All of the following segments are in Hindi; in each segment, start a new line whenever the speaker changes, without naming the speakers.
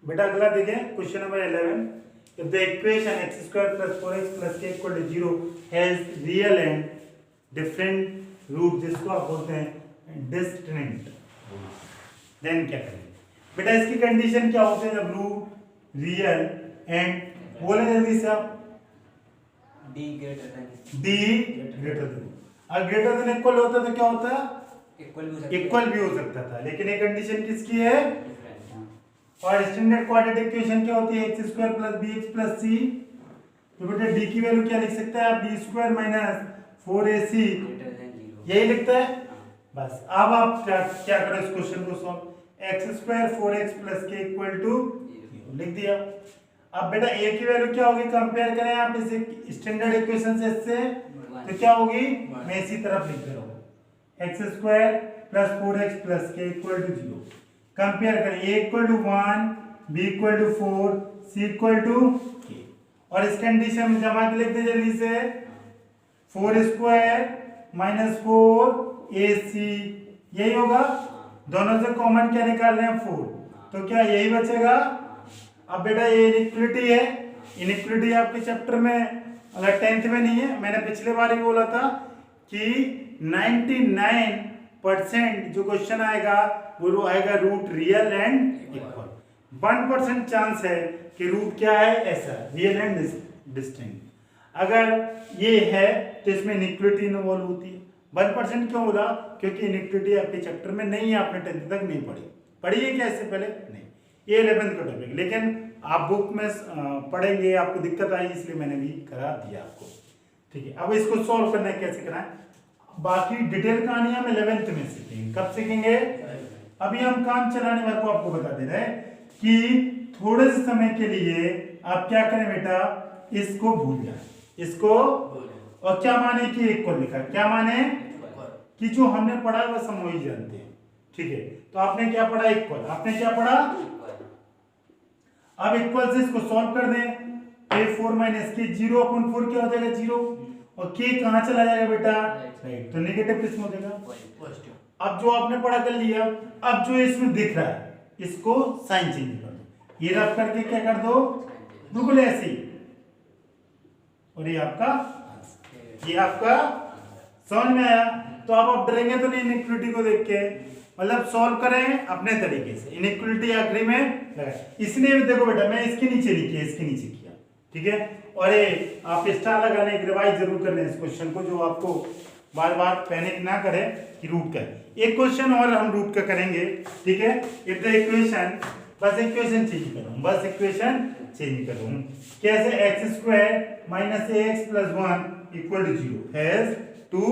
बेटा अगला देखें question number 11। If the equation x² + 4x + k = 0 has real and different root, जिसको आप बोलते हैं डिस्टिंक्ट, देन क्या करेंगे? बेटा इसकी कंडीशन क्या होती है जब रूट रियल एंड, बोले जल्दी से आप,
d greater than
और ग्रेटर देन इक्वल होता तो क्या होता है?
इक्वल
भी हो सकता था, लेकिन ये कंडीशन किसकी है? और स्टैंडर्ड क्वाड्रेटिक इक्वेशन क्या होती है? x² + bx + c। तो बेटा d की वैल्यू क्या लिख सकते हैं आप? b² - 4ac, यही लिखता है बस। अब आप क्या करो इस क्वेश्चन को सॉल्व। x² 4x + k = 0 लिख दिया। अब बेटा a की वैल्यू क्या होगी? कंपेयर करें आप इसे स्टैंडर्ड इक्वेशन से, इससे तो क्या होगी? मैं इसी तरफ लिख दे रहा हूं, x² + 4x + k = 0। कंपेयर करें, a = 1, b = 4, c = k, और इस कंडीशन में जमा के लिख दे जल्दी से, 4² - 4ac, यही होगा। दोनों से कॉमन क्या निकाल रहे हैं? 4, तो क्या यही बचेगा? अब बेटा ये इनइक्वालिटी है, इनइक्वालिटी आपके चैप्टर में अगर 10th में नहीं है, मैंने पिछले बार ही बोला था कि 99% जो क्वेश्चन आएगा वो आएगा root real and equal. 1% chance है कि रूट क्या है? ऐसा रियल एंड डिस्टिंक्ट। अगर ये है तो इसमें इनइक्वालिटी इन्वॉल्व होती है। 1% क्यों बोला? क्योंकि इनइक्वालिटी आपके चैप्टर में नहीं है, आपने 10th तक नहीं पढ़ी है क्या इससे पहले? नहीं, ये 11th का टॉपिक, लेकिन आप बुक में पढ़ेंगे, आपको दिक्कत आई इसलिए मैंने भी करा दिया आपको। ठीक है, अब इसको सॉल्व करना है, कैसे करना है बाकी डिटेल कहानी हम 11th में सीखेंगे। कब सीखेंगे? अभी हम काम चलाने वाले को आपको बता दे रहे हैं कि थोड़े से समय के लिए आप क्या करें बेटा, इसको भूल जाए, इसको, और क्या माने कि इक्वल लिखा, क्या माने कि जो हमने पढ़ा है बस हम वही जानते हैं। ठीक है, तो आपने क्या पढ़ा? इक्वल। आपने क्या पढ़ा? अब इक्वल से इसको सॉल्व कर दें, a4 - k, 0/4 क्या हो जाएगा? 0, और k कहां चला जाएगा बेटा? राइट, तो नेगेटिव किसमें हो जाएगा? अब जो आपने पढ़ा कर लिया, अब जो इसमें दिख रहा है इसको साइन चेंज कर दो, ये रब करके क्या कर दो? बिल्कुल ऐसे ही, और ये आपका समझ में आया? तो आप डरेंगे तो नहीं इनइक्वालिटी को देख के, मतलब सॉल्व करें अपने तरीके से। इनइक्वालिटी आखिरी में लगाए, इसलिए देखो बेटा मैं इसके नीचे लिखिए, इसके नीचे किया, ठीक है। और ये आप स्टार लगाने एक रिवाइज जरूर कर लें इस क्वेश्चन को, जो आपको बार बार पैनिक ना करे कि रूट का। एक क्वेश्चन और हम रूट का करेंगे, ठीक है। इफ द इक्वेशन, बस इक्वेशन चेंज करूं, बस इक्वेशन चेंज करूं, कैसे? x² - ax + 1 = 0 has two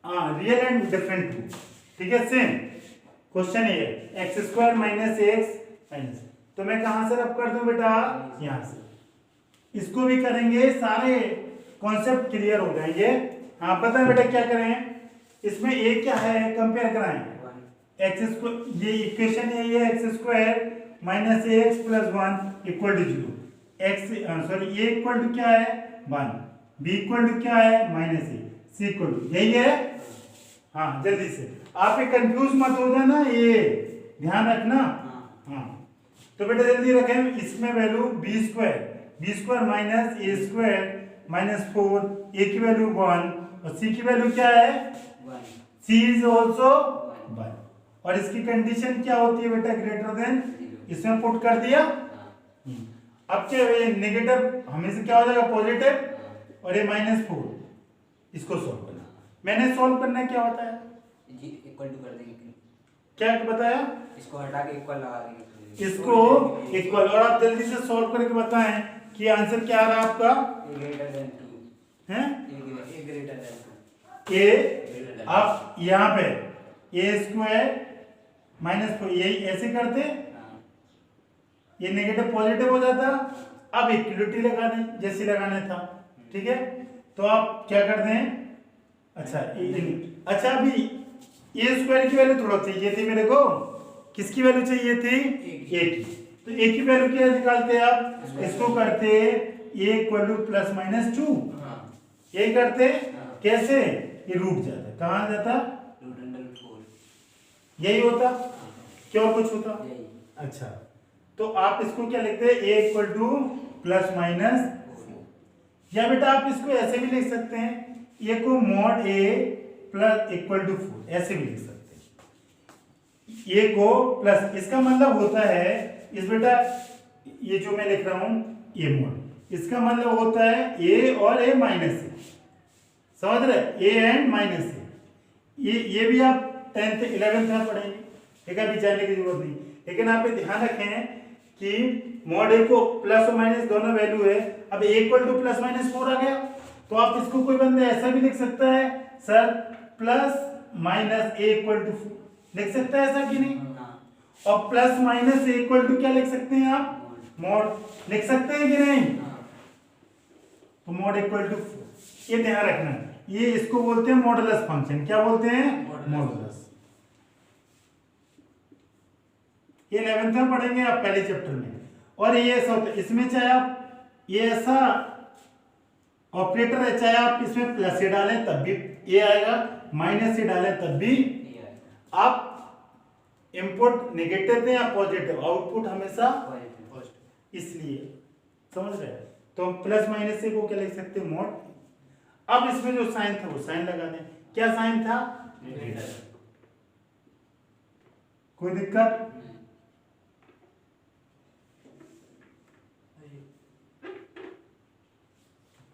real and different root, ठीक है। सेम क्वेश्चन ये है, x² - ax - तो मैं कहां से रब कर दूं बेटा? यहां से। इसको भी करेंगे, सारे कॉन्सेप्ट क्लियर हो जाएंगे। हाँ पता है बेटा क्या करें, इसमें a क्या है कंपेयर कराएं, x², ये इक्वेशन है, ये x² - ax + 1 = 0, a equal to क्या है? 1, b इक्वल टू क्या है? -a, c इक्वल टू, यही है। हाँ जल्दी से, आप ये कंफ्यूज मत हो जाना, ये ध्यान रखना। हाँ तो बेटा जल्दी रखें, इसमें वैल्यू b² - a² - 4, a की वैल्यू 1 और c की वैल्यू क्या है?
1,
c इज ऑल्सो 1, और इसकी कंडीशन क्या होती है बेटा? ग्रेटर देन, इसमें पुट कर दिया। अब क्या है? नेगेटिव हमेशा क्या हो जाएगा? पॉजिटिव, और ये -4, इसको सॉल्व करना। मैंने सॉल्व करना क्या बताया?
जी इक्वल टू कर देंगे,
क्या बताया?
इसको हटा के इक्वल लगा देंगे,
इसको इक्वल, और आप जल्दी से सॉल्व करके बताएं कि आंसर क्या आ रहा है आपका?
a greater than 2
हैं?
a greater than 2,
a, आप यहाँ पे a² - 4, यही ऐसे करते, ये नेगेटिव पॉजिटिव हो जाता। अब इक्वलिटी लगा दें जैसे लगाना था, ठीक है। तो आप क्या कर दें, अच्छा अच्छा अभी a² की वैल्यू थोड़ा चाहिए थी मेरे को, किसकी वैल्यू चाहिए थी? a की। तो a की वैल्यू क्या निकालते आप? इसको करते a = +-2, यही करते। कैसे? ये रूट जाता, कहाँ जाता?
√4,
यही होता। क्या और कुछ होता?
यही
अच्छा, तो आप इसको क्या लिखते हैं, a equal two plus minus, या बेटा आप इसको ऐसे भी लिख सकते हैं, a को mod a plus equal to 4, ऐसे भी लिख सकते हैं। a को प्लस, इसका मतलब होता है इस बेटा, ये जो मैं लिख रहा हूं a मॉड, इसका मतलब होता है a और a माइनस a, समझ रहे, a एंड माइनस a। ये भी आप 10th 11th में पढ़ेंगे, ठीक है, अभी जानने की जरूरत नहीं। लेकिन आप ये ध्यान रखें कि मॉड ए को प्लस और माइनस दोनों वैल्यू है। अब a equal two plus minus 4 आ गया, तो आप इसको कोई बंदा ऐसा भी लिख सकता है sir, plus minus a equal to 4 लिख सकता है, ऐसा कि नहीं? और plus minus a equal to क्या लिख सकते हैं आप, मॉड लिख सकते हैं कि नहीं? तो मॉड इक्वल टू 4, ये ध्यान रखना है, ये इसको बोलते हैं मॉडुलस फंक्शन। क्या बोलते हैं? मॉडुलस। ये 11th में पढ़ेंगे आप पहले चैप्टर में। और ये ऐसा होता है, इसमें चाहे आप ये ऐसा ऑपरेटर है, चाहे आप इसमें प्लस से डालें तब भी ये आएगा, माइनस से डालें तब भी। आप इनपुट नेगेटिव दें या पॉजिटिव, आउटपुट हमेशा पॉजिटिव, इसलिए समझ रहे हैं। तो प्लस माइनस से को क्या लिख सकते हैं, मॉड। अब इसमें जो साइन था वो साइन लगा दें। क्या साइन था? कोई दिक्कत?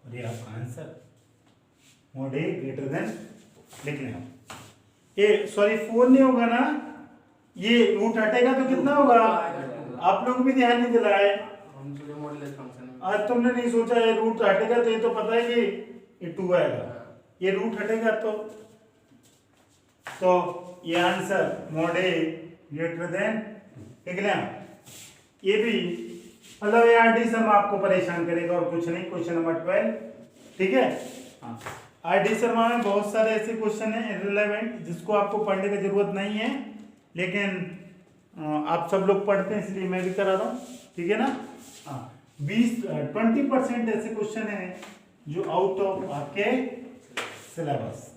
और ये आपका आंसर मॉड ए ग्रेटर देन लिख लें आप। ये सॉरी 4 नहीं होगा ना, ये रूट हटेगा तो कितना होगा? आप लोग भी ध्यान नहीं दिलाए, आज तुमने नहीं सोचा ये रूट हटेगा, तो ये तो पता है कि ये 2 आएगा, ये रूट हटेगा तो ये आंसर मॉड ए ग्रेटर देन लिख लें। ये भी मतलब ये आरडीसम आपको परेशान करेगा और कुछ नहीं। क्वेश्चन नंबर 12, ठीक है। हाँ, आरडी शर्मा में बहुत सारे ऐसे क्वेश्चन हैं इररिलेवेंट जिसको आपको पढ़ने की जरूरत नहीं है, लेकिन आप सब लोग पढ़ते हैं इसलिए मैं भी करा रहा हूँ, ठीक है ना। हाँ, 20% ऐसे क्वेश्चन हैं जो आउट ऑफ आपके सिलेबस।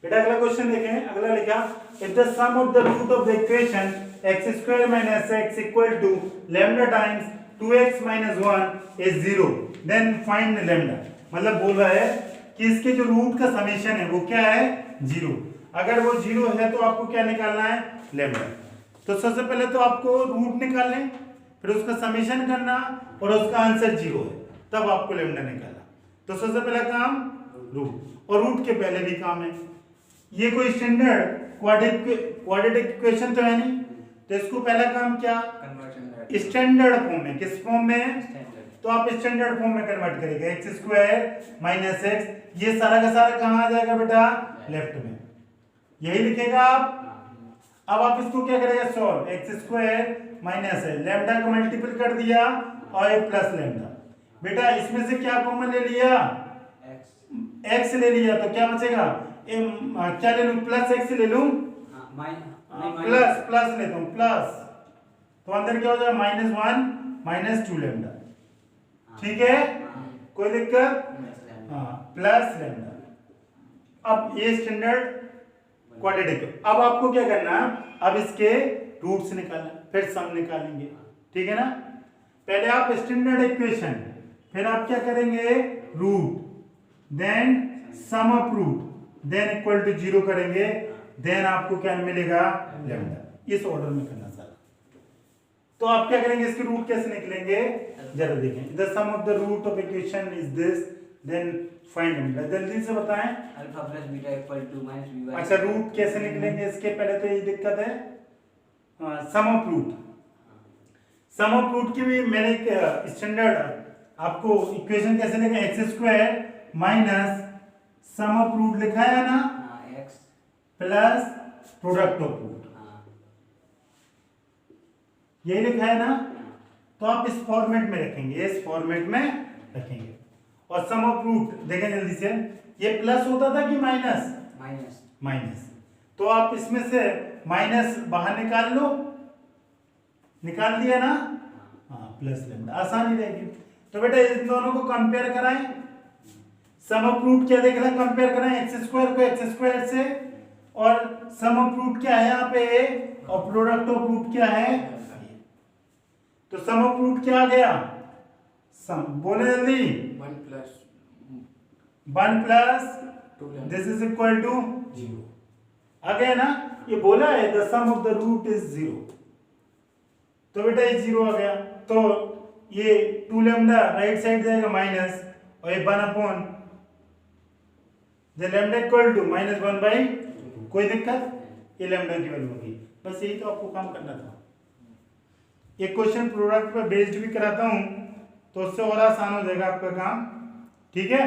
बेटा अगला क्वेश्चन देखें। अगला लिखा, if the sum of the root of the equation x² minus x equal to lambda times 2x minus 1 is 0 then find lambda। मतलब बोल रहा है कि इसके जो रूट का समेशन है वो क्या है, 0। अगर वो 0 है तो आपको क्या निकालना है, लैम्डा। तो सबसे पहले तो आपको रूट निकालने, फिर उसका समेशन करना और उसका आंसर 0 है, तब आपको लैम्डा निकालना। तो सबसे पहला काम रूट, और रूट के पहले भी काम है। ये कोई स्टैंडर्ड क्वाड्रेटिक इक्वेशन तो है नहीं, तो इसको पहला काम क्या, स्टैंडर्ड फॉर्म में। किस फॉर्म में? तो आप स्टैंडर्ड फॉर्म में कन्वर्ट करेंगे। x² माइनस x, ये सारा का सारा कहाँ आ जाएगा बेटा, लेफ्ट में, यही लिखेगा आप। अब आप इसको क्या करेगा, सॉल्व। x² माइनस है, लैम्डा का मल्टीपल कर दिया और ये प्लस लैम्डा। बेटा इसमें से क्या कॉमन ले लिया, x ले लिया, तो क्या बचेगा, क्या ले लूं, प्लस x ले लूं, प्लस लेता हूं, प्लस, तो अंदर क्या हो जाएगा, -1 -2 लैम्डा, ठीक है, कोई दिक्कत? हाँ, प्लस लैम्डा। अब ये स्टैंडर्ड क्वाड्रेटिक। अब आपको क्या करना, अब इसके रूट्स निकालना, फिर सम निकालेंगे, ठीक है ना। पहले आप स्टैंडर्ड इक्वेशन, फिर आप क्या करेंगे, root, then sum of root, then equal to 0 करेंगे, देन आपको क्या मिलेगा, लैम्डा। इस ऑर्डर में करना सारा। तो आप क्या करेंगे, इसके रूट कैसे निकलेंगे, जरा देखें। The sum of the root of equation is this, then find lambda. जल्दी से बताएं।
Alpha plus beta equal to minus b/।
अच्छा, रूट कैसे निकलेंगे इसके, पहले तो ये दिक्कत है, sum of root. Sum of root की भी मैंने एक स्टैंडर्ड आपको इक्वेशन कैसे लिखा, x² minus sum of root लिखा है ना,
x
plus product of root, यही लिखा है ना। तो आप इस फॉर्मेट में रखेंगे, इस फॉर्मेट में रखेंगे। और सम ऑफ रूट देखें जल्दी से, ये प्लस होता था कि माइनस, माइनस, तो आप इसमें से माइनस बाहर निकाल लो, निकाल दिया ना, हाँ, प्लस लैम्डा, आसानी रहेगी। तो बेटा इन दोनों को कंपेयर कराएं, सम ऑफ रूट क्या देख रहे हैं, कंपेयर करें एक्स स्क्वायर को एक्स स्क्वायर से, और सम ऑफ रूट क्या है यहाँ पे a, और प्रोडक्ट ऑफ रूट क्या है, तो सम ऑफ रूट क्या आ गया, सम, बोले जल्दी, 1 plus this is equal to 0 आ गया ना, ये बोला है the sum of the root is 0, तो बेटा ये 0 आ गया, तो ये 2 लैम्डा राइट साइड जाएगा माइनस, और ये 1 upon the lambda equal to -1/2, कोई दिक्कत, ये लैम्डा की वैल्यू होगी, बस यही तो आपको काम करना था। ये क्वेश्चन प्रोडक्ट पे बेस्ड भी कराता हूं तो उससे और आसान हो जाएगा आपका काम, ठीक है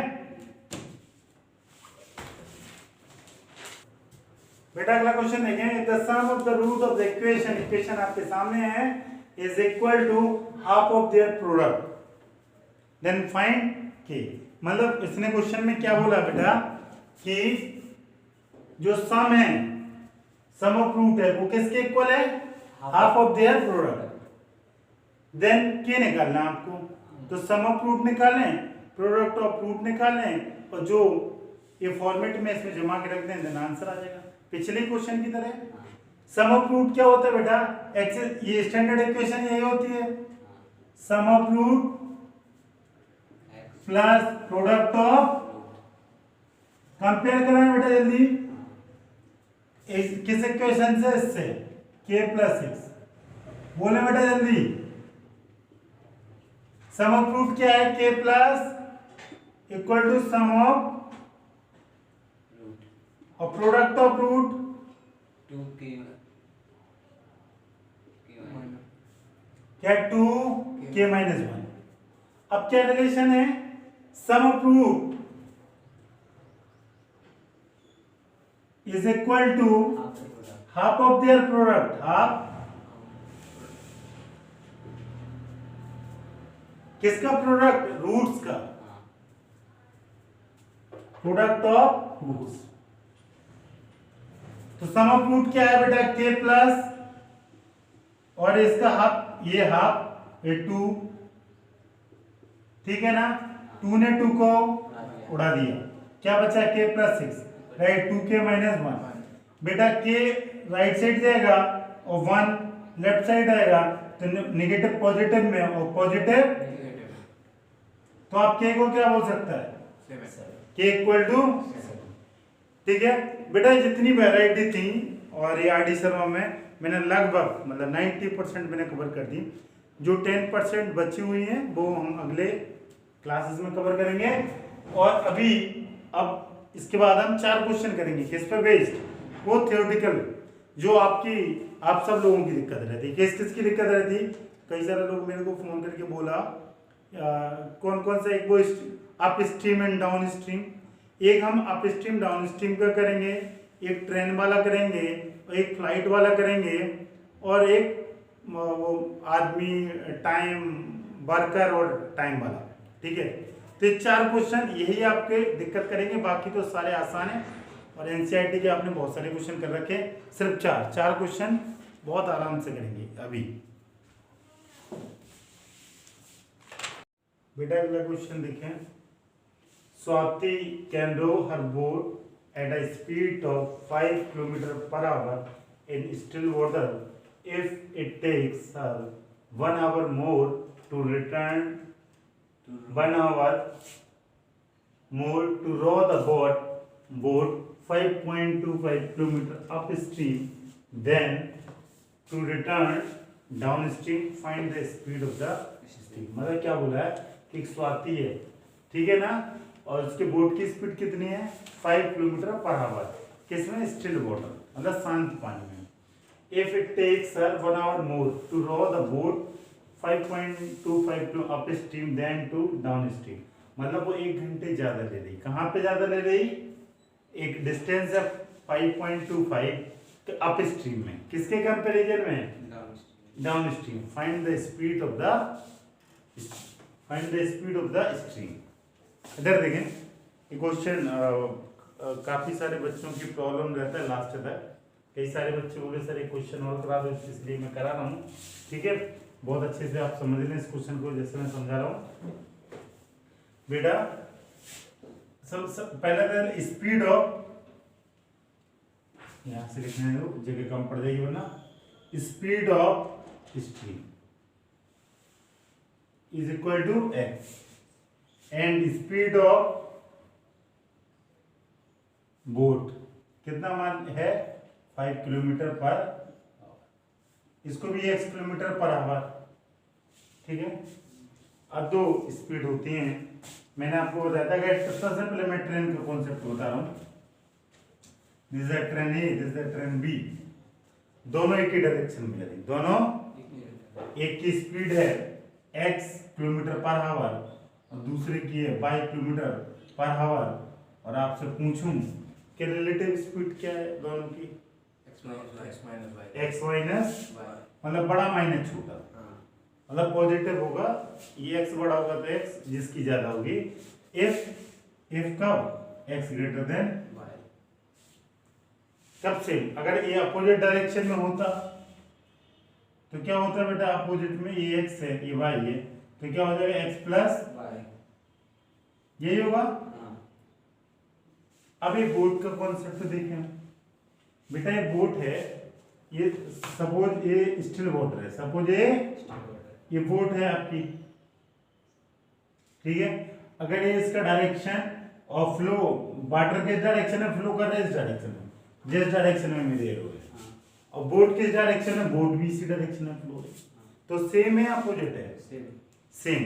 बेटा। अगला क्वेश्चन देखें, the sum of the root of the equation आपके सामने है, is equal to half of their product, then find K. मतलब इसने क्वेश्चन में क्या बोला बेटा कि जो सम है, सम ऑफ रूट है, वो किसके इक्वल है, half of their product, then K निकालना है आपको, तो सम ऑफ रूट निकालें, प्रोडक्ट ऑफ रूट निकालें, और जो ये फॉर्मेट में इसमें जमा के रख दें, देन आंसर आ जाएगा पिछले क्वेश्चन की तरह। सम ऑफ रूट क्या होता है बेटा, एक्स, ये स्टैंडर्ड इक्वेशन यही होती है, sum of root plus product of, compare कराएं बेटा जल्दी, किस इक्वेशन से, इससे k प्लस एक्स, बोले बेटा जल्दी, सम ऑफ रूट क्या है, k plus equal to sum of, और प्रोडक्ट ऑफ रूट
2k
क्या, 2k माइनस 1। अब क्या रिलेशन है, sum of root is equal to half of their product, half किसका प्रोडक्ट, रूट्स का, प्रोडक्ट ऑफ रूट्स, तो सम ऑफ रूट क्या है बेटा, k प्लस, और इसका हाफ, ये हाफ, ये 2, ठीक है ना, 2 ने 2 को उड़ा दिया, क्या बचा, k plus 6, right, 2k minus 1, बेटा k राइट साइड जाएगा और 1 लेफ्ट साइड आएगा, तो नेगेटिव पॉजिटिव में, और पॉजिटिव, तो आप k को क्या बोल सकता है, k इक्वल टू, ठीक है बेटा। जितनी वैरायटी थी और ये आर डी शर्मा में मैंने लगभग मतलब 90% मैंने कवर कर दी, जो 10% बची हुई हैं वो हम अगले क्लासेस में कवर करेंगे। और अभी अब इसके बाद हम 4 क्वेश्चन करेंगे किस पे बेस्ड, वो थ्योरेटिकल, जो आपकी आप सब लोगों की दिक्कत रहती है। किस की दिक्कत रहती, कई सारे लोग मेरे को फोन करके बोला कौन कौन सा, एक वो up stream and down stream, एक हम अप स्ट्रीम डाउन स्ट्रीम का करेंगे, एक ट्रेन वाला करेंगे, एक फ्लाइट वाला करेंगे, और एक वो आदमी टाइम वर्कर और टाइम वाला, ठीक है। तो ये 4 क्वेश्चन यही आपके दिक्कत करेंगे, बाकी तो सारे आसान हैं और एनसीईआरटी के आपने बहुत सारे क्वेश्चन कर रखे हैं, सिर्फ 4 क्वेश्चन बहुत आराम से करेंगे अभी। बेटा अगला क्वेश्चन देखें, Swati can row her boat at a speed of 5 km/h in still water if it takes her 1 hour more to return, 1 hour more to row the boat 5.25 km upstream, then to return downstream find the speed of the stream। मतलब क्या बोला है कि एक स्वाति है, ठीक है ना, और उसके बोट की स्पीड कितनी है 5 km/h, किसमें, स्टिल वाटर मतलब शांत पानी में। If it takes her 1 hour more to row the boat 5.25 km upstream than to downstream, मतलब वो 1 घंटे ज्यादा ले रही, कहाँ पे ज्यादा ले रही, एक डिस्टेंस है 5.25 अपस्ट्रीम में, किसके कंपैरिजन में, downstream. Find the speed of the stream. इधर देखें, ये क्वेश्चन काफी सारे बच्चों की प्रॉब्लम रहता है लास्ट तक, कई सारे बच्चे बोले सर एक क्वेश्चन और करा दो, इसलिए मैं करा रहा हूँ, ठीक है। बहुत अच्छे से आप समझ लें इस क्वेश्चन को जैसे मैं समझा रहा हूँ। बेटा सब पहले तो स्पीड ऑफ, यहां से लिखने दो, जगह कम पड़ जाएगी वरना, speed of stream is equal to x and speed of boat कितना मान है 5 किलोमीटर पर आवर, इसको भी x किलोमीटर पर आवर, ठीक है। अब दो स्पीड होती हैं, मैंने आपको बताया था कि सबसे पहले मैं ट्रेन का कॉन्सेप्ट बता रहा हूँ। This is train A, this is train B, दोनों एक ही डायरेक्शन में जा रही, दोनों एक की स्पीड है x किलोमीटर पर आवर और दूसरे की है y किलोमीटर पर आवर, और आपसे पूछूं कि रिलेटिव स्पीड क्या है दोनों की, x माइनस मतलब बड़ा माइनस छोटा, मतलब पॉजिटिव होगा, ये x बड़ा होगा तो x जिसकी ज्यादा होगी, if कब x ग्रेटर देन कब से, अगर ये अपोजिट डायरेक्शन में होता तो क्या होता बेटा, अपोजिट में ये x है ये y है, तो क्या हो जाएगा x प्लस यही होगा। अब ये बोट का कॉन्सेप्ट देखें बेटा, ये बोट है, ये सपोज ये स्टिल वाटर है, सपोज ये बोट है आपकी, ठीक है। अगर ये इसका डायरेक्शन और फ्लो वाटर किस डायरेक्शन में फ्लो कर रहा है, इस डायरेक्शन में, जिस डायरेक्शन में मेरे एरो है, और बोट किस डायरेक्शन में, बोट भी इसी डायरेक्शन में फ्लो है, तो सेम है अपोजिट है, सेम।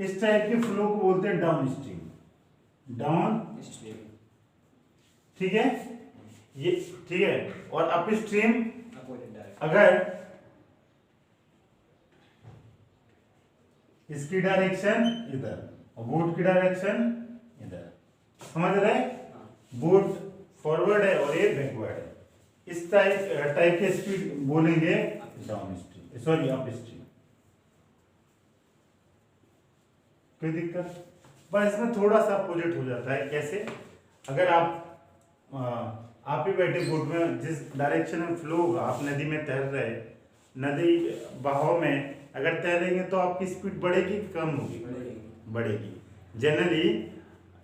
इस टाइप के फ्लो को बोलते हैं डाउन स्ट्रीम, डाउन स्ट्रीम, ठीक है ये, ठीक है। और अप स्ट्रीम अगर इसकी डायरेक्शन इधर और बोट की डायरेक्शन इधर, समझ रहे, बोट फॉरवर्ड है और ये बैकवर्ड है, इस टाइप के स्पीड बोलेंगे down stream, sorry up stream. कोई दिक्कत, बस इसमें थोड़ा सा अपोजिट हो जाता है, कैसे, अगर आप ही बैठे बोट में, जिस डायरेक्शन में फ्लो होगा, आप नदी में तैर रहे, नदी बहाव में अगर तैरेंगे तो आपकी स्पीड बढ़ेगी कि कम होगी, बढ़ेगी, जनरली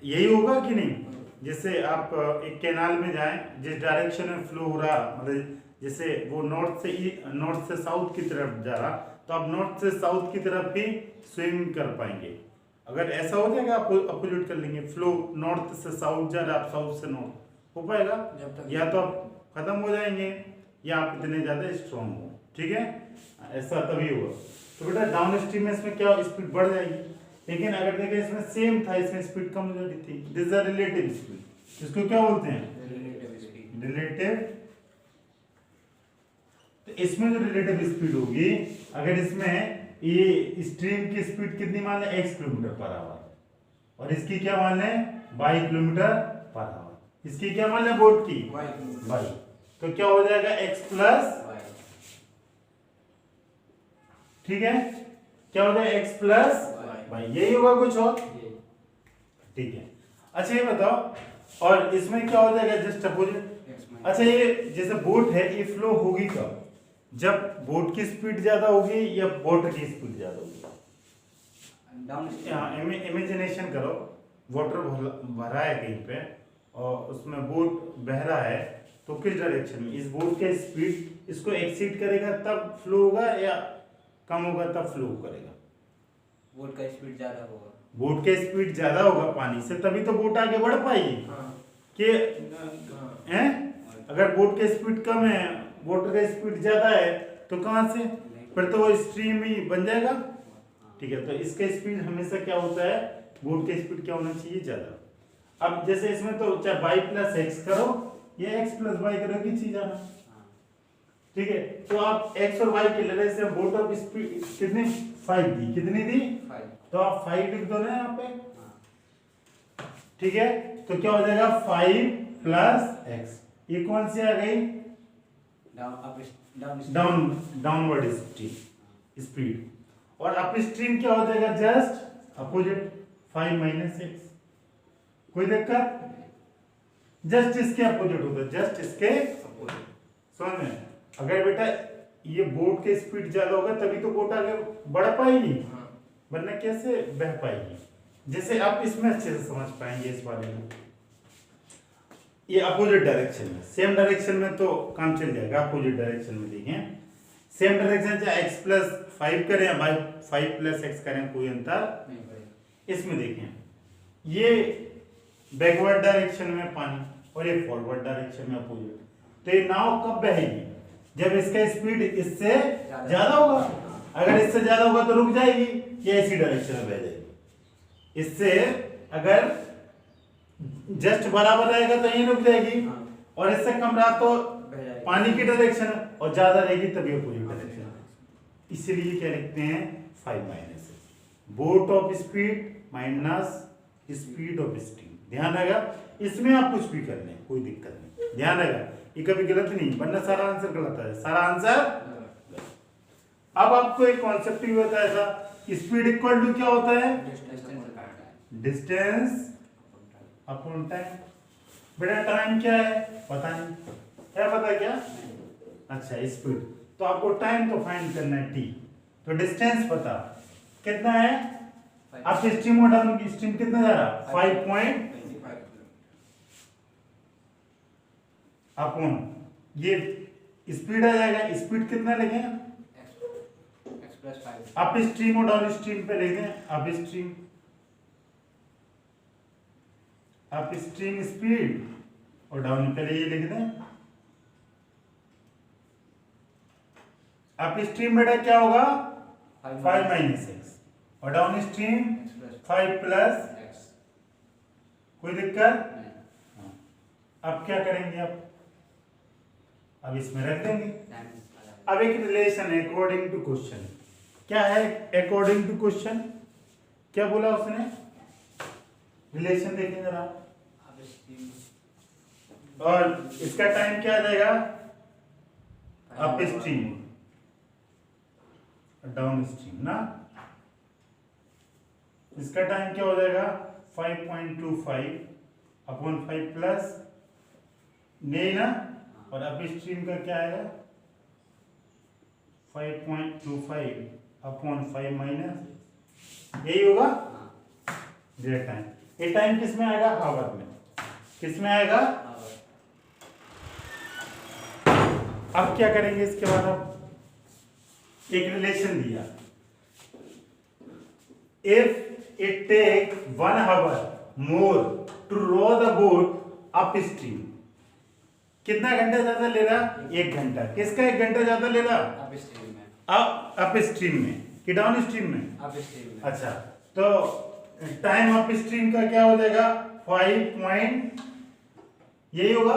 यही होगा कि नहीं। जैसे आप एक कैनाल में जाएं, जिस डायरेक्शन में फ्लो हो रहा, मतलब जैसे वो नॉर्थ से साउथ की तरफ जा रहा, तो आप नॉर्थ से साउथ की तरफ ही स्विमिंग कर पाएंगे। अगर ऐसा हो जाएगा आप अपोजिट कर लेंगे, फ्लो नॉर्थ से साउथ जा रहा, आप साउथ से नॉर्थ हो पाएगा, या तो आप खत्म हो जाएंगे या आप इतने ज्यादा स्ट्रॉन्ग हो, ठीक है, ऐसा तभी होगा। तो बेटा डाउन स्ट्रीम में इसमें क्या स्पीड बढ़ जाएगी, लेकिन अगर देखें इसमें सेम था, इसमें स्पीड कम हो जाती थी, दिस इज रिलेटिव स्पीड, इसको क्या बोलते हैं, रिलेटिव। तो इसमें जो रिलेटिव स्पीड होगी, अगर इसमें ये स्ट्रीम की स्पीड कितनी मान लें, x किलोमीटर पर आवर, और इसकी क्या मान लें, y किलोमीटर पर आवर, इसकी क्या मान लें, बोट की y, तो क्या हो जाएगा x प्लस, ठीक है, क्या हो जाएगा x प्लस y, यही होगा कुछ और, ठीक है। अच्छा ये बताओ, और इसमें क्या हो जाएगा, जस्ट अपोजिट। अच्छा ये जैसे बोट है, ये फ्लो होगी कब, जब बोट की स्पीड ज्यादा होगी या वाटर की स्पीड ज्यादा होगी। इमेजिनेशन करो, वाटर भरा है कहीं पे और उसमें बोट बह रहा है, तो किस डायरेक्शन में, इस बोट की स्पीड इसको एक्सीड करेगा तब फ्लो होगा या कम होगा तब फ्लो करेगा,
बोट का स्पीड ज्यादा होगा,
बोट का स्पीड ज्यादा होगा पानी से, तभी तो बोट आगे बढ़ पाएगी। कि अगर बोट की स्पीड कम है, वाटर का स्पीड ज्यादा है, तो कहां से, फिर तो वो स्ट्रीम ही बन जाएगा, ठीक है। तो इसका स्पीड हमेशा क्या होता है, बोट का स्पीड क्या होना चाहिए, ज्यादा। अब जैसे इसमें तो चाहे y प्लस एक्स करो या x प्लस वाई करो, की चीज आना, ठीक है। तो आप x और y के लिए से बोट ऑफ स्पीड कितनी 5 दी, कितनी दी 5, तो आप 5 लिख दो ना यहाँ पे, ठीक है। तो क्या हो जाएगा 5 प्लस एक्स, ये कौन सी आ गई, डाउनवर्ड स्पीड, और अप स्ट्रीम क्या हो जाएगा, जस्ट अपोजिट 5 माइनस एक्स, कोई दिक्कत, जस्ट इसके अपोजिट होता है, जस्ट इसके अपोजिट, समझ में। अगर बेटा ये बोट की स्पीड ज्यादा होगा तभी तो बोट आगे बढ़ पाएगी, वरना कैसे बह पाएगी, जैसे आप इसमें अच्छे से समझ पाएंगे इस बारे में, ये अपोजिट डायरेक्शन में, सेम डायरेक्शन में तो काम चल जाएगा, अपोजिट डायरेक्शन में देखें, सेम डायरेक्शन चाहे x प्लस 5 करें या 5 प्लस x करें, कोई अंतर
नहीं पड़ेगा।
इसमें देखें, ये बैकवर्ड डायरेक्शन में पानी और ये फॉरवर्ड डायरेक्शन में अपोजिट, तो ये नाव कब बहेगी? जब इसका स्पीड इससे ज्यादा होगा। अगर इससे ज्यादा होगा तो रुक जाएगी, ये ऐसी डायरेक्शन में बह जाएगी। इससे अगर जस्ट बराबर रहेगा तो यहीं रुक जाएगी, और इससे कम रहा तो पानी की डायरेक्शन, और ज्यादा रहेगी तभी अपोजिट डायरेक्शन। इसीलिए क्या लिखते हैं 5 minus, boat of speed minus speed of steam. ध्यान रहेगा, इसमें आप कुछ भी कर लें कोई दिक्कत नहीं, ध्यान रहेगा, ये कभी गलत नहीं, वरना सारा आंसर गलत है, सारा आंसर। अब आपको एक कॉन्सेप्ट भी बताया था, स्पीड इक्वल टू क्या होता है? Distance upon time. बेटा टाइम क्या है पता नहीं है, पता क्या? अच्छा स्पीड, तो आपको टाइम तो फाइंड करना है t, तो डिस्टेंस पता कितना है? आप स्ट्रीम और डाउन की स्ट्रीम कितना जा रहा? 5 अपॉन ये स्पीड आ जाएगा, स्पीड कितना लिखें?
x plus 5।
आप स्ट्रीम और डाउन स्ट्रीम पे लिख दें, आप स्ट्रीम स्पीड और डाउन पे ये लिख दें। आप स्ट्रीम बेटा क्या होगा? 5 माइनस एक्स, और डाउन स्ट्रीम 5 प्लस एक्स। कोई दिक्कत? अब क्या करेंगे आप? अब इसमें रख देंगे। अब एक रिलेशन है अकॉर्डिंग टू क्वेश्चन। क्या है अकॉर्डिंग टू क्वेश्चन? क्या बोला उसने? रिलेशन देखें जरा, और इसका टाइम क्या आ जाएगा? अप स्ट्रीम डाउन स्ट्रीम ना, इसका टाइम क्या हो जाएगा? 5.25 अपॉन 5 प्लस नहीं ना, और अप स्ट्रीम का क्या आएगा? 5.25 अपॉन 5 माइनस, यही होगा डेट टाइम। ये टाइम किस में आएगा? आवर में। किस में आएगा? अब क्या करेंगे इसके बाद? आप एक रिलेशन दिया, if it take 1 hour more to row the boat upstream, कितना घंटा ज्यादा ले रहा? 1 घंटा। किसका 1 घंटा ज्यादा ले रहा?
अप स्ट्रीम में।
अप स्ट्रीम में कि डाउन स्ट्रीम में?
अप स्ट्रीम में।
अच्छा, तो टाइम अप स्ट्रीम का क्या हो जाएगा? 5 यही होगा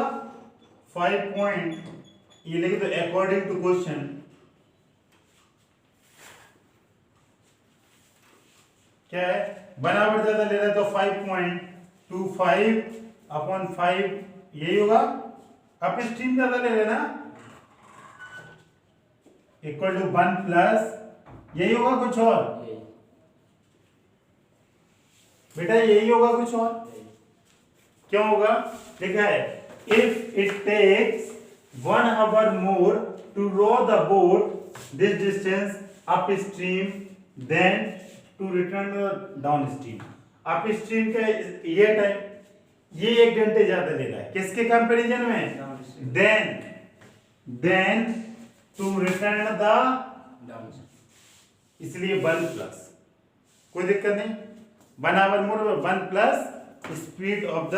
5 ये लिखे तो अकॉर्डिंग टू क्वेश्चन क्या है? बराबर ज्यादा ले रहा है तो 5.25 अपॉन 5 यही होगा। अप स्ट्रीम ज्यादा ले रहे ना, इक्वल टू 1 प्लस यही होगा कुछ और? बेटा यही होगा कुछ और? क्यों होगा? लिखा है if it takes 1 hour more to row the boat this distance upstream then to return downstream. Upstream का ये टाइम, ये 1 घंटे ज्यादा ले रहा है किसके कंपैरिजन में? Then to return the down, इसलिए 1 प्लस, कोई दिक्कत नहीं, 1 hour more 1 plus speed of the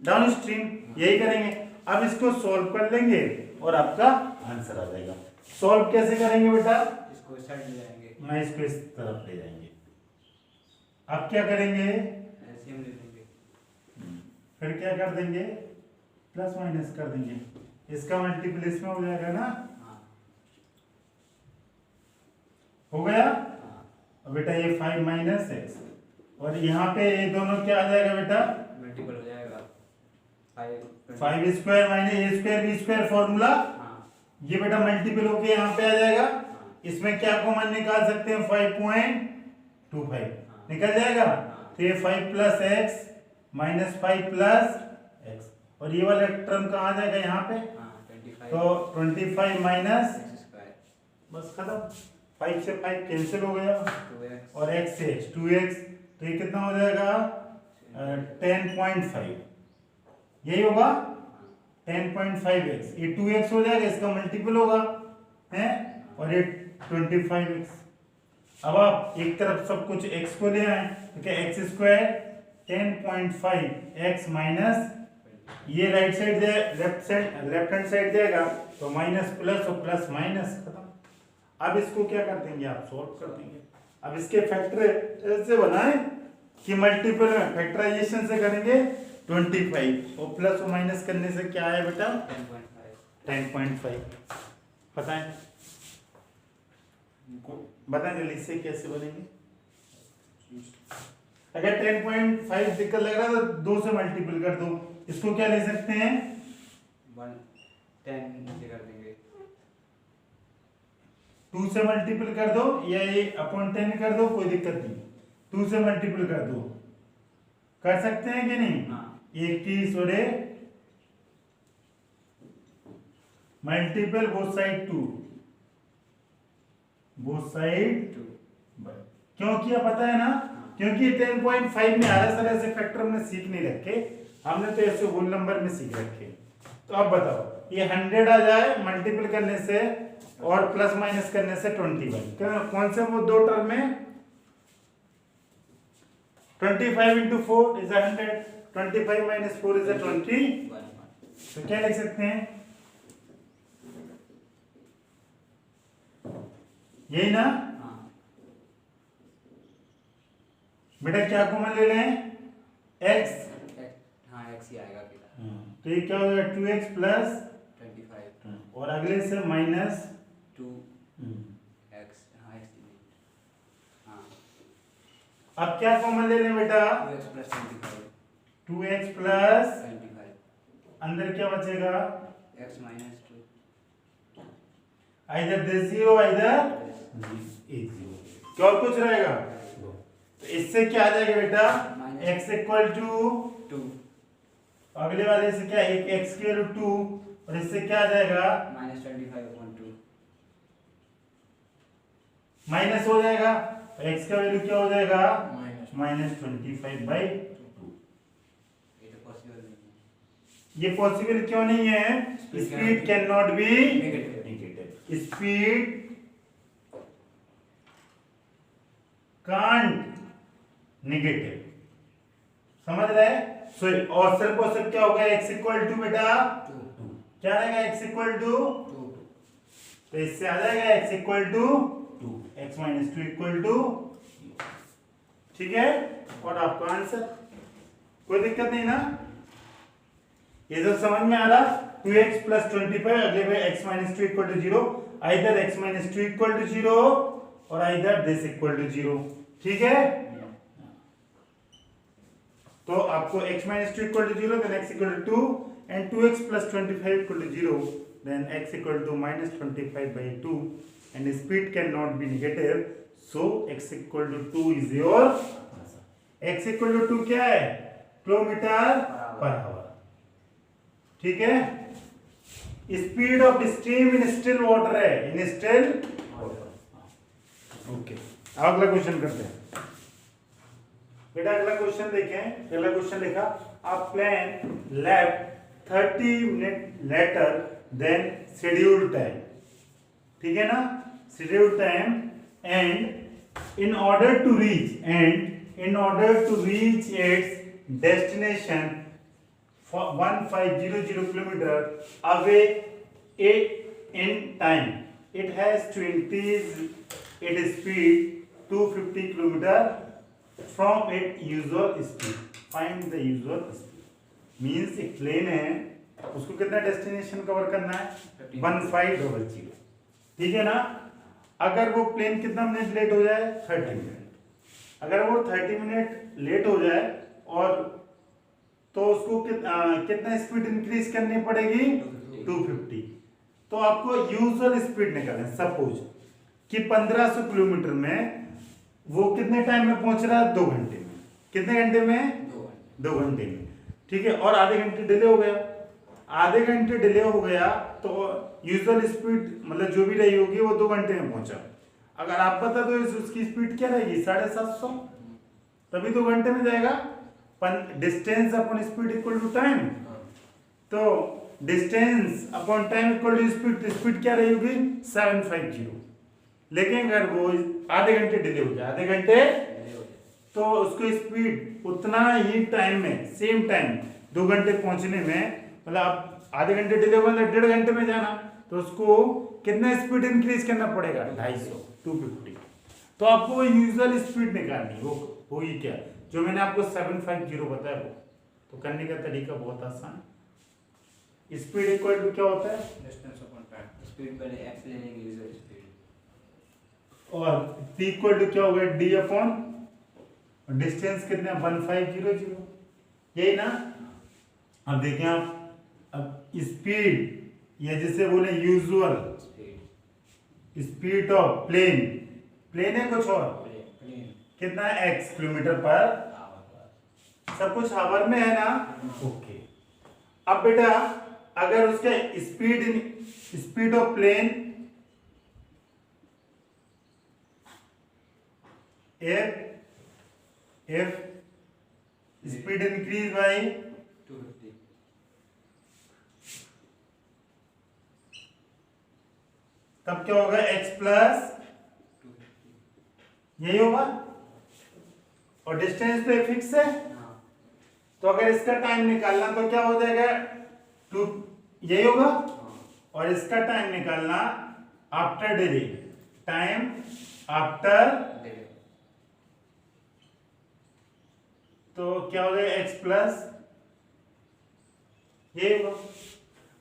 downstream, यही करेंगे। अब इसको सॉल्व कर लेंगे और आपका आंसर आ जाएगा। सॉल्व कैसे करेंगे बेटा?
इसको इस साइड ले जाएंगे,
मैं इसको इस तरफ ले जाएंगे। अब क्या करेंगे?
एलसीएम ले लेंगे,
फिर क्या कर देंगे? प्लस माइनस कर देंगे, इसका मल्टीपल इसमें हो जाएगा ना। हो गया? अब बेटा ये 5 माइनस एक्स, और यहाँ पे ये दोनों क्या आ जाएगा बेटा?
मल्टीपल हो जाएगा
5 स्क्वायर माइनस ए स्क्वायर बी स्क्वायर फॉर्मूला, ये बेटा मल्टीपल होके यहाँ पे आ जाएगा। इसमें क्या कॉमन निकाल सकते हैं? 5.25 निकल जाएगा। तो ये 5 plus x minus 5 plus x, और ये वाला टर्म कहाँ आ जाएगा? यहाँ पे। तो 25 माइनस, बस खत्म, 5 से 5 कैंसिल हो गया, और x से x 2x तो ये कितना हो जाएगा 10.5, यही होगा 10.5x, ये 2x हो जाएगा, इसका मल्टीपल होगा है, और ये 25x। अब आप एक तरफ सब कुछ x को ले आए तो क्या x स्क्वायर 10.5x माइनस ये right side left hand side जाएगा तो माइनस प्लस और प्लस माइनस खत्म। अब इसको क्या कर देंगे आप, सॉल्व कर देंगे। अब इसके फैक्टर ऐसे बनाएं कि मल्टीपल में फैक्टराइजेशन से करेंगे 25 और प्लस और माइनस करने से क्या आया बेटा 10.5। बताएं बताएं जल्दी से कैसे बनेंगे। अगर 10.5 दिक्कत लग रहा है तो 2 से मल्टीपल कर दो, इसको क्या ले सकते हैं
10 नीचे कर देंगे,
2 से मल्टीपल कर दो या ये अपॉन 10 कर दो, कोई दिक्कत नहीं, 2 से मल्टीपल कर दो, कर सकते हैं कि नहीं।
हाँ
21 और multiple both side 2, both side 2, क्यों किया पता है ना, क्योंकि 10.5 में आ रहा है, सर ऐसे फैक्टर हमने सीख नहीं रखे, हमने तो ऐसे होल नंबर में सीख रखे। तो अब बताओ ये 100 आ जाए मल्टीपल करने से और प्लस माइनस करने से 21, कौन से वो दो टर्म में 25 into 4 is 100, 25 minus 4 is 20, तो क्या लिख सकते हैं यही ना बेटा, क्या कॉमन ले लें x,
हाँ x ही आएगा बेटा,
तो ये क्या हो जाएगा 2x प्लस
25
और अगले से माइनस
2x, हाँ x हाँ
अब क्या कॉमन ले लें बेटा
2x प्लस 25,
2x प्लस
25
अंदर क्या बचेगा
x माइनस 2,
इधर दिस जीरो इधर जीरो, क्या और कुछ रहेगा, तो इससे क्या आ जाएगा बेटा x इक्वल टू
2,
अगले वाले से क्या एक x की वैल्यू 2 और इससे क्या आ जाएगा
माइनस 25/2,
माइनस हो जाएगा, x का वैल्यू क्या हो जाएगा माइनस 25/2।
ये तो पॉसिबल नहीं है,
ये पॉसिबल क्यों नहीं है, speed can not be
negative,
speed can't negative, समझ रहे हैं। सो और सिर्फ क्या होगा x इक्वल टू बेटा
2,
क्या रहेगा x इक्वल टू
2,
तो इससे आ जाएगा x equal to 2, x minus 2 equal to, ठीक है, और आपका आंसर, कोई दिक्कत नहीं ना, ये जो समझ में आ रहा 2x प्लस 25 अगले में x minus 2 equal to 0, either x minus 2 equal to 0 और आइदर दिस इक्वल टू 0, ठीक है। तो आपको x minus 2 equal to 0 then x equal to 2 and 2x plus 25 equal to 0 then x equal to minus 25/2 and speed can not be negative, so x equal to 2 is your, x equal to 2 क्या है किलोमीटर पर आवर, ठीक है। Speed of stream in still water है, इन स्टिल वाटर, ओके। अगला क्वेश्चन करते हैं बेटा, अगला क्वेश्चन देखें, पहला क्वेश्चन लिखा a plane left 30 minute later than scheduled time, ठीक है ना, scheduled time and in order to reach its destination 1500 kilometre away in time, it has to increase its speed 250 kilometer from its usual speed. Find the usual speed. Means एक प्लेन है, उसको कितना डेस्टिनेशन कवर करना है 1500, ठीक है ना। अगर वो प्लेन कितना मिनट लेट हो जाए 30 मिनट, अगर वो 30 मिनट लेट हो जाए और तो उसको कितना स्पीड इंक्रीज करनी पड़ेगी 250। तो आपको यूजुअल स्पीड निकालना है, सपोज कि 1500 किलोमीटर में वो कितने टाइम में पहुंच रहा है 2 घंटे में, कितने घंटे में 2 घंटे में, ठीक है। और आधे घंटे डिले हो गया, आधे घंटे डिले हो गया तो यूजुअल स्पीड मतलब जो भी रही होगी वो 2 घंटे में पहुंचा। अगर आप बता दो उसकी स्पीड क्या रहेगी 750, तभी 2 घंटे में जाएगा। Distance upon speed equal to time, तो distance upon time equal to speed, तो स्पीड क्या रहेगी 750। लेकिन अगर वो आधे घंटे डिले हो जाए, आधे घंटे, तो उसको स्पीड उतना ही टाइम में, सेम टाइम 2 घंटे पहुंचने में, मतलब आप आधे घंटे डिले होगा मतलब 1.5 घंटे में जाना, तो उसको कितना स्पीड इंक्रीज करना पड़ेगा 250। तो आपको यूजुअल स्पीड निकालनी, वो होगी क्या, जो मैंने आपको 750 बताया वो। तो करने का तरीका बहुत आसान, स्पीड इक्वल टू क्या होता है,
डिस्टेंस अपॉन टाइम, स्पीड पहले x लेने की यूजुअल स्पीड,
और t इक्वल टू क्या होगा d अपॉन डिस्टेंस कितना 1500, यही ना। अब देखें आप, अब स्पीड या जिसे बोले usual speed of plane, plane है कुछ और, कितना है x किलोमीटर पर, सब कुछ आवर में है ना, ओके। अब बेटा अगर उसका speed of plane if speed increase by
250,
तब क्या होगा x प्लस
250,
यही होगा, और डिस्टेंस तो फिक्स है, तो अगर इसका टाइम निकालना तो क्या हो जाएगा 2, यही होगा, और इसका टाइम निकालना आफ्टर डिले, टाइम आफ्टर, तो क्या हो जाएगा x प्लस, ये होगा।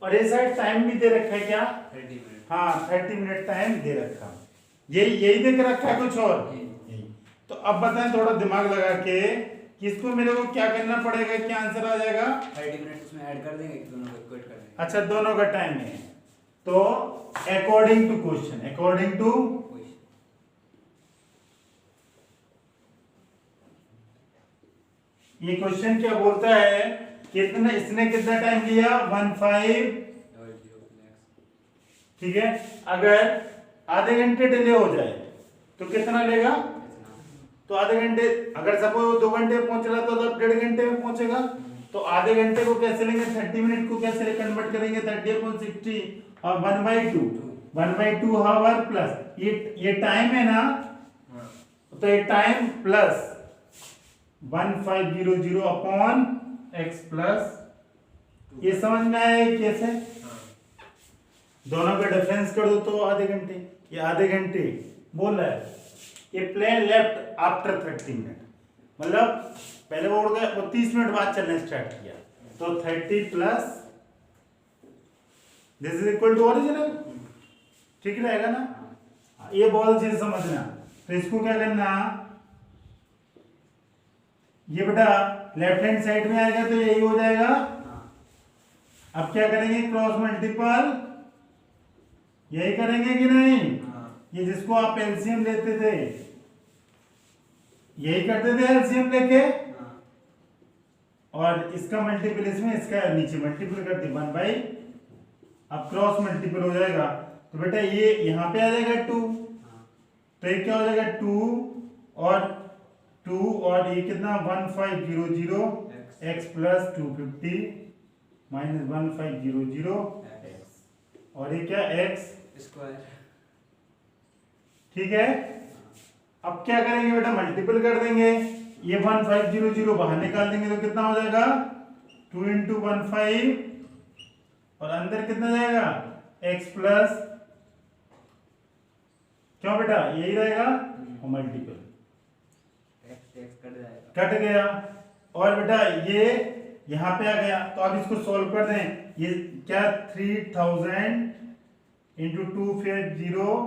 और ये साइड टाइम भी दे रखा है क्या,
30 मिनट,
हाँ 30 मिनट टाइम दे रखा, यही दे के रखा है कुछ और, यही। तो अब बताएं थोड़ा दिमाग लगा के कि इसको मेरे को क्या करना पड़ेगा, क्या आंसर आ जाएगा,
30 मिनट उसमें ऐड कर देंगे, दोनों को इक्वेट कर देंगे।
अच्छा दोनों का टाइम है, तो according to question, according to, ये क्वेश्चन क्या बोलता है, कितना इसने कितना टाइम लिया 15, ठीक है। अगर आधे घंटे डिले हो जाए तो कितना लेगा, तो आधे घंटे, अगर सपोज 2 घंटे में पहुंच रहा था तो 1.5 घंटे में पहुंचेगा, तो आधे घंटे को कैसे लेंगे, 30 मिनट को कैसे कन्वर्ट करेंगे 30/60 और 1/2 हावर प्लस ये टाइम है ना, तो ये time plus 1500 upon x plus, ये समझ में आया है कैसे, दोनों का डिफरेंस कर दो तो आधे घंटे, ये आधे घंटे बोल रहा है, ये प्लेन लेफ्ट आफ्टर 30 मिनट, मतलब पहले वो उड़ गया, वो 30 मिनट बाद चलना स्टार्ट किया, तो 30 plus this is equal to original, ठीक रहेगा ना। ये बहुत चीज समझना, तो इसको क्या करना, ये बेटा लेफ्ट हैंड साइड में आएगा तो यही हो जाएगा। अब क्या करेंगे, क्रॉस मल्टीपल, यही करेंगे कि नहीं, ये जिसको आप एलसीएम लेते थे, यही करते थे एलसीएम लेके, और इसका मल्टीपल इसमें, इसका नीचे मल्टीपल कर दी 1/, अब क्रॉस मल्टीपल हो जाएगा, तो बेटा ये यहां पे आ जाएगा 2, तो ये क्या हो जाएगा 2 और ये कितना 1500 x प्लस 250 माइनस 1500 x, और ये क्या x
स्क्वायर,
ठीक है। अब क्या करेंगे बेटा, मल्टीपल कर देंगे, ये 1500 बाहर निकाल देंगे तो कितना हो जाएगा 2 × 15, और अंदर कितना जाएगा x प्लस, क्यों बेटा यही रहेगा, और मल्टीपल कट गया, और बेटा ये यहां पे आ गया, तो अब इसको सॉल्व कर दें, ये क्या 3000 × 250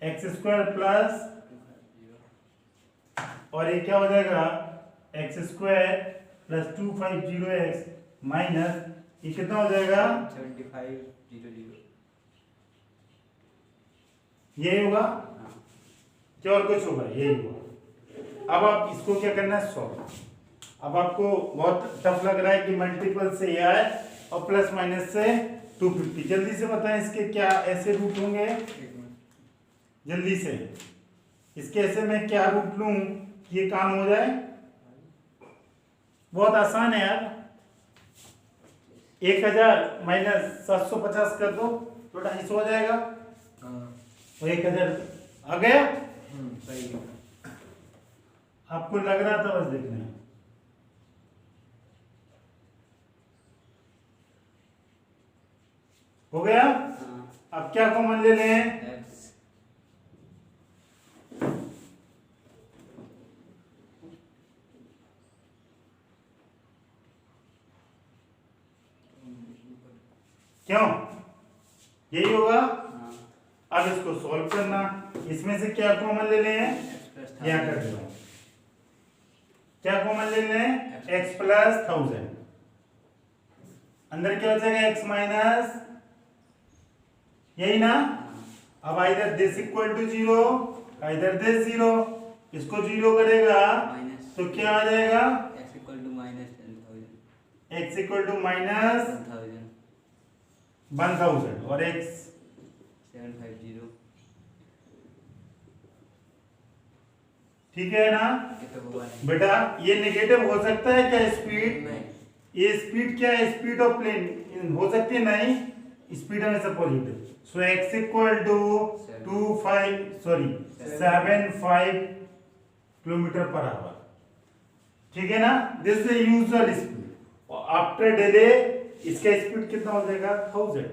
x² प्लस, और ये क्या हो जाएगा x² प्लस 250x माइनस ये कितना हो जाएगा
7500,
यही होगा, क्या और कुछ होगा, यही होगा। अब आप इसको क्या करना है, सॉल्व। अब आपको बहुत टफ लग रहा है कि मल्टीपल से ये आए और प्लस माइनस से 250, जल्दी से बताएं इसके क्या ऐसे रूट होंगे, जल्दी से इसके ऐसे में क्या रूट लूं कि ये काम हो जाए, बहुत आसान है यार। 1000 माइनस 750 कर दो तो 250 हो जाएगा। और 1000 आ गया।
सही है।
आपको लग रहा था, बस देखना है। हो गया। अब क्या कॉमन ले लें?
एक्स
क्यों? यही होगा।
हाँ
अब इसको सॉल्व करना। इसमें से क्या कॉमन ले लें?
प्लस
यहाँ कर दो। क्या कॉमन ले लें? x plus 1000। अंदर क्या हो जाएगा? x माइनस, यही ना। अब इधर दिस इक्वल टू 0, इधर दिस 0, इसको 0 करेगा
माइनस
तो क्या आ जाएगा?
X equal to minus 10,000
x equal to minus 1000 और x
750।
ठीक है ना
ये तो होगा नहीं।
बेटा? ये नेगेटिव हो सकता है क्या? स्पीड,
नहीं
ये स्पीड क्या है? स्पीड ऑफ प्लेन हो सकती है? नहीं, स्पीड हमेशा positive. So x equal to 75 kilometre per hour. ठीक है ना? This is usual speed. After delay इसका स्पीड कितना हो जाएगा? 1000।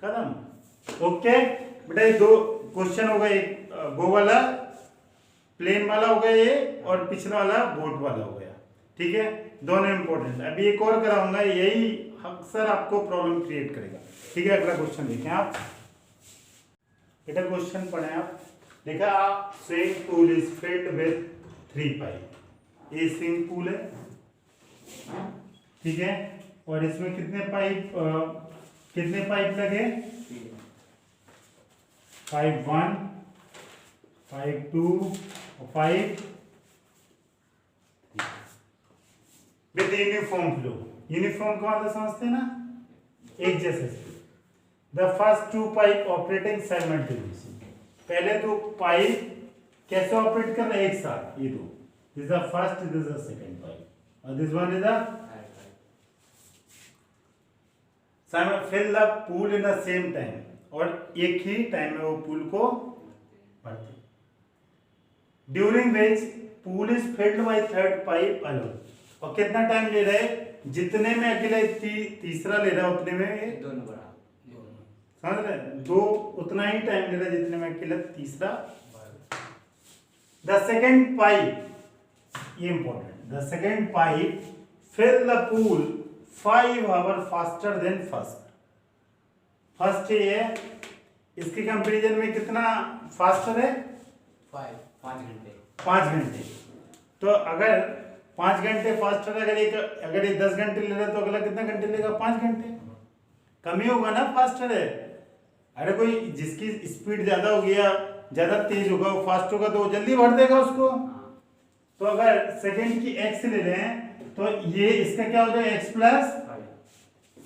खत्म। ओके बेटा, ये दो क्वेश्चन हो गए। वो वाला प्लेन वाला हो गया ये, और पिछला वाला बोट वाला हो गया। ठीक है, दोनों इंपॉर्टेंट। अभी एक और कराऊंगा, यही अक्सर आपको प्रॉब्लम क्रिएट करेगा। ठीक है, अगला क्वेश्चन देखें आप। बेटा क्वेश्चन पढ़े आप। देखा, swimming pool is filled with 3 pipe. ये स्विमिंग पूल है, ठीक है, और इसमें कितने पाइप लगे? पाइप 1, पाइप 2 और pipe with uniform flow. Uniform का मतलब समझते हैं ना? एक जैसे। The first 2 pipe operating simultaneously. पहले 2 पाइप कैसे ऑपरेट कर रहे हैं? एक साथ, ये दो। This is the first, this is the second pipe, और this one is the fill the pool in the same time. और एक ही टाइम में वो पूल को भरते। During which pool is filled by third pipe alone. और कितना टाइम ले रहे हैं? जितने में अकेले तीसरा ले रहा है उतने में
दोनों बराबर।
समझ रहे? दो उतना ही टाइम ले रहा है जितने में अकेला तीसरा। द सेकेंड पाइप, ये important, the second pipe fill the pool 5 hour faster than first. First ये है, इसके कंपैरिजन में कितना फास्टर है?
5 घंटे।
5 घंटे। तो अगर 5 घंटे फास्टर, अगर ये 10 घंटे ले रहा है तो अगला कितना घंटे लेगा? 5 घंटे। कम ही होगा ना, फास्टर है। अरे कोई जिसकी स्पीड ज्यादा होगी या ज्यादा तेज होगा, वो फास्ट होगा, तो वो जल्दी भर देगा उसको। तो अगर सेकंड की x ले रहे हैं तो ये इसका क्या हो जाएगा? x plus 5।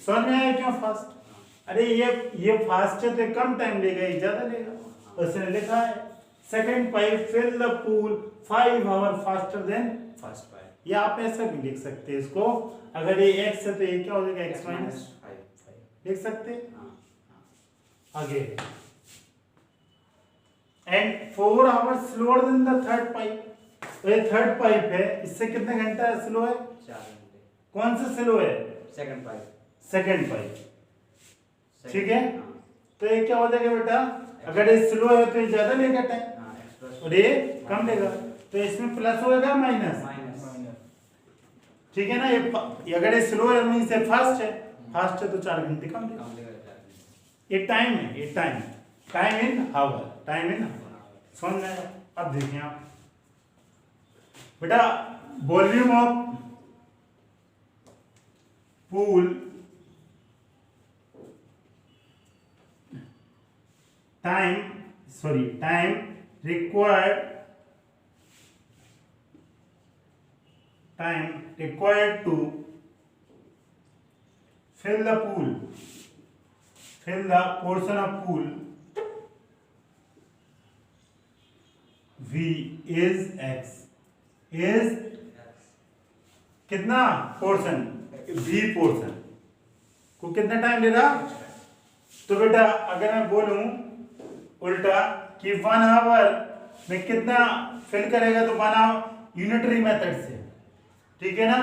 समझ में आया क्यों फास्ट? अरे ये फास्ट है तो कम टाइम लेगा, ये ज्यादा लेगा। उसने लिखा है second pipe fill the pool 5 hour faster than
first pipe.
या आप ऐसा भी लिख सकते हैं इसको। अगर ये x है तो ये क्या हो जाएगा? x माइनस 5 लिख सकते हैं। आगे, and 4 hours slower then the third pipe. तो ये थर्ड पाइप है, इससे कितने घंटा स्लो है?
4 घंटे।
कौन सा स्लो है?
Second pipe.
Second pipe. ठीक है, तो ये क्या हो जाएगा बेटा? अगर ये स्लो है तो ये ज्यादा लेगा टाइम, और ये कम लेगा। तो इसमें प्लस होगा माइनस? ठीक है ना? ये अगर ये स्लो है मींस ये फास्ट है। फास्ट है तो 4 घंटे कम लेगा। ये टाइम है, ये time in hour, time in समझ में आया? अब देखिए आप बेटा, volume of pool time required to fill the portion of pool V is x, is कितना पोर्शन, v पोर्शन को कितना टाइम ले रहा। तो बेटा अगर मैं बोलूं उल्टा कि 1 आवर में कितना फिल करेगा, तो 1 आवर यूनिटरी मेथड से, ठीक है ना।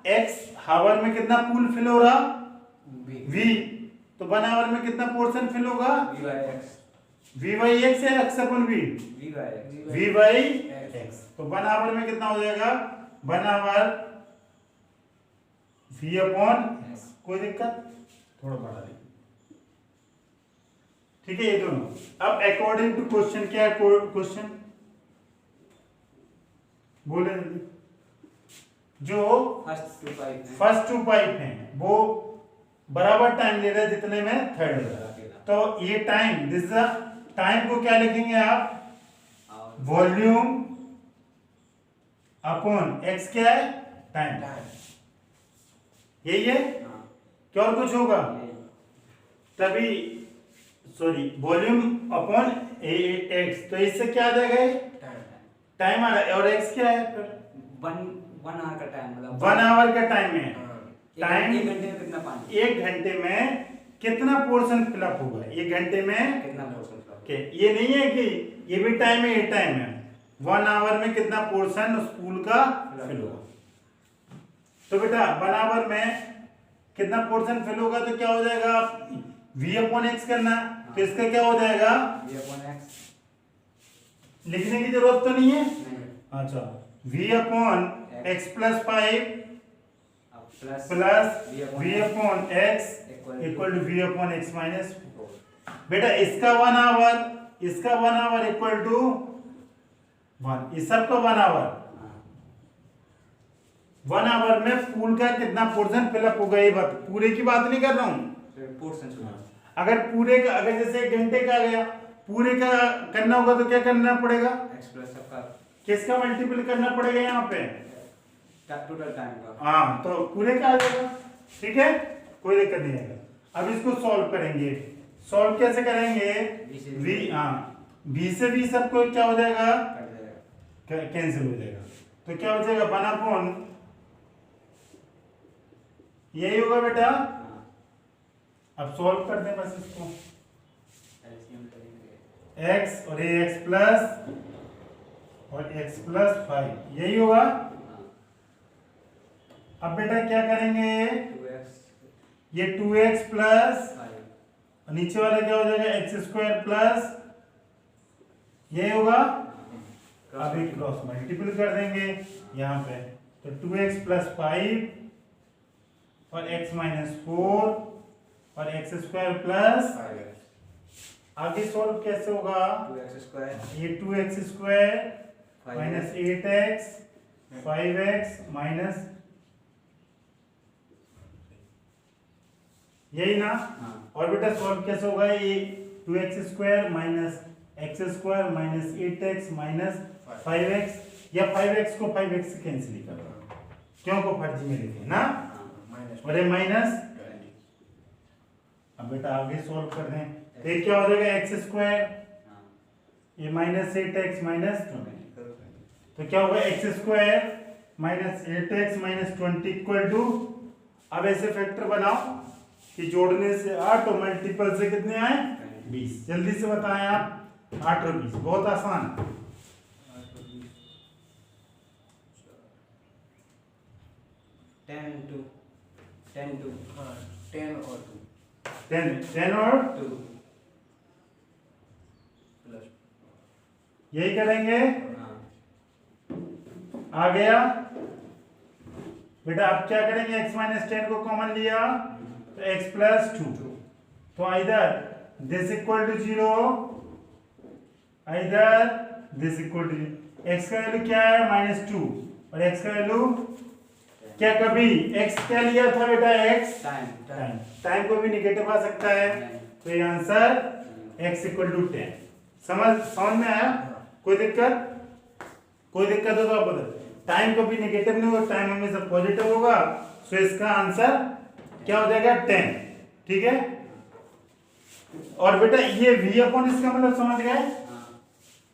x आवर में कितना पूल फिल हो रहा v, तो 1 आवर में कितना पोर्शन फिल होगा v बाई x है x upon v by x। तो 1 आवर में कितना हो जाएगा 1 आवर v अपॉन कोई दिक्कत, थोड़ा बढ़ा देंगे, ठीक है ये दोनों। अब अकॉर्डिंग टू क्वेश्चन, क्या है क्वेश्चन बोले जल्दी। जो फर्स्ट टू पाइप है वो बराबर टाइम ले रहा है जितने में थर्ड ले रहा है। तो ये टाइम, दिस टाइम को क्या लिखेंगे आप, वॉल्यूम अपॉन एक्स, क्या है टाइम, यही है क्या और कुछ होगा। तभी सॉरी वॉल्यूम अपॉन एक्स, तो इससे क्या आ जाएगा टाइम आ रहा है, और एक्स क्या है फिर
1 आवर का टाइम, मतलब
1 आवर का टाइम है। टाइम
1 घंटे में कितना पानी,
1 घंटे में कितना पोर्शन फिलअप होगा, 1 घंटे में
कितना पोर्शन फिल
के ये नहीं है कि ये भी टाइम है ये टाइम है, 1 आवर में कितना पोर्शन उस पूल का फिल होगा। तो बेटा 1 आवर में कितना पोर्शन फिल होगा, तो क्या हो जाएगा v अपॉन एक्स करना, तो इसका क्या हो जाएगा
v अपॉन x,
लिखने की जरूरत तो नहीं है।
नहीं
अच्छा v upon x plus 5
plus
plus v upon x equal to v upon x minus. बेटा इसका 1 आवर, इसका 1 आवर इक्वल टू 1, इस सब का 1 आवर, 1 आवर में पूल का कितना पोर्शन फिलअप होगा, ये बात पूरे की बात नहीं कर रहा हूँ।
पोर्शन
अगर पूरे का, अगर जैसे 1 घंटे का आ गया, पूरे का करना होगा तो क्या करना पड़ेगा,
x प्लस सबका
किसका मल्टीपल करना पड़ेगा यहाँ पे,
टोटल टाइम का।
हाँ तो पूरे का आ जाएगा, ठीक है कोई दिक्कत नहीं आएगा। अब इसको सॉल्व करेंगे, सॉल्व कैसे करेंगे, v, हाँ v से v सबको क्या हो जाएगा कैंसिल हो जाएगा, तो क्या हो जाएगा 1 अपॉन, यही होगा बेटा। अब सॉल्व कर दें बस इसको, x और ये x प्लस और x प्लस 5 यही होगा। अब बेटा क्या करेंगे, ये 2x प्लस नीचे वाला क्या हो जाएगा x स्क्वायर प्लस यही होगा। अब एक क्रॉस मल्टीपल कर देंगे यहाँ पे, तो 2x प्लस 5 और x माइनस 4 और x स्क्वायर प्लस, आगे सॉल्व कैसे होगा,
2x स्क्वायर,
ये 2x square minus 8x 5x minus, यही ना। और बेटा सॉल्व कैसे होगा, ये 2x square minus x square minus 8x minus 5x, या 5x को 5x से कैंसिल कर दो, क्यों को फर्जी में लिखे ना, और ये माइनस। अब बेटा आगे सॉल्व कर दें, तो ये क्या हो जाएगा x स्क्वायर, ये माइनस 8x माइनस 20, तो क्या होगा x square minus 8x minus 20 equal to, अब ऐसे फैक्टर बनाओ कि जोड़ने से 8 और मल्टीपल से कितने आए 20, जल्दी से बताएं आप, 8 और 20 बहुत आसान। 10 और
2
यही करेंगे, आ गया बेटा। अब क्या करेंगे, x माइनस 10 को कॉमन लिया तो x प्लस 2, तो इधर दिस इक्वल टू 0, इधर दिस इक्वल टू, x का वैल्यू क्या है -2 और x का वैल्यू क्या, कभी x क्या लिया था बेटा, x टाइम को भी निगेटिव आ सकता है, तो ये आंसर x इक्वल टू 10। समझ में आया, कोई दिक्कत, कोई दिक्कत हो तो आप बता, टाइम को भी निगेटिव नहीं होगा, टाइम हमेशा पॉजिटिव होगा, सो इसका आंसर क्या हो जाएगा 10, ठीक है। और बेटा ये v अपॉन इसका मतलब समझ गए,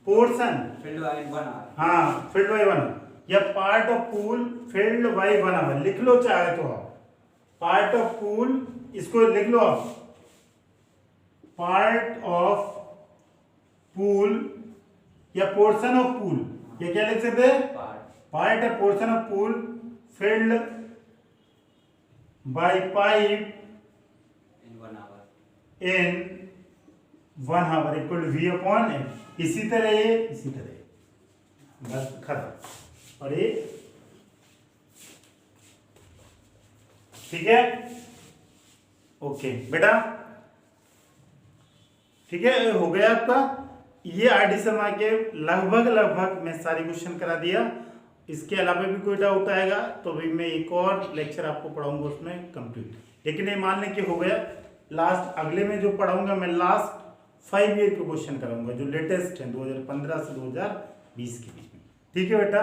पोर्शन,
फील्ड बाय 1 आवर,
हाँ फील्ड बाय 1, या part of pool filled by 1 hour, लिख लो चाहे तो आप पार्ट ऑफ पूल, इसको लिख लो आप पार्ट ऑफ पूल या पोर्शन ऑफ पूल, ये क्या लिख सकते हैं part of portion of pool filled by pipe
in 1 hour.
In 1 hour equal V upon N. इसी तरह ये, इसी तरह ये, बस खत्म। और ये ठीक है, ओके बेटा, ठीक है, हो गया आपका। ये आरडी शर्मा के लगभग मैं सारी क्वेश्चन करा दिया। इसके अलावा भी कोई डाउट आएगा तो भी मैं एक और लेक्चर आपको पढ़ाऊंगा उसमें कंप्लीट। लेकिन ये मान लें कि हो गया। लास्ट अगले में जो पढ़ाऊंगा मैं लास्ट 5 ईयर के क्वेश्चन कराऊंगा जो लेटेस्ट है 2015 से 2020 के बीच में। ठीक है बेटा।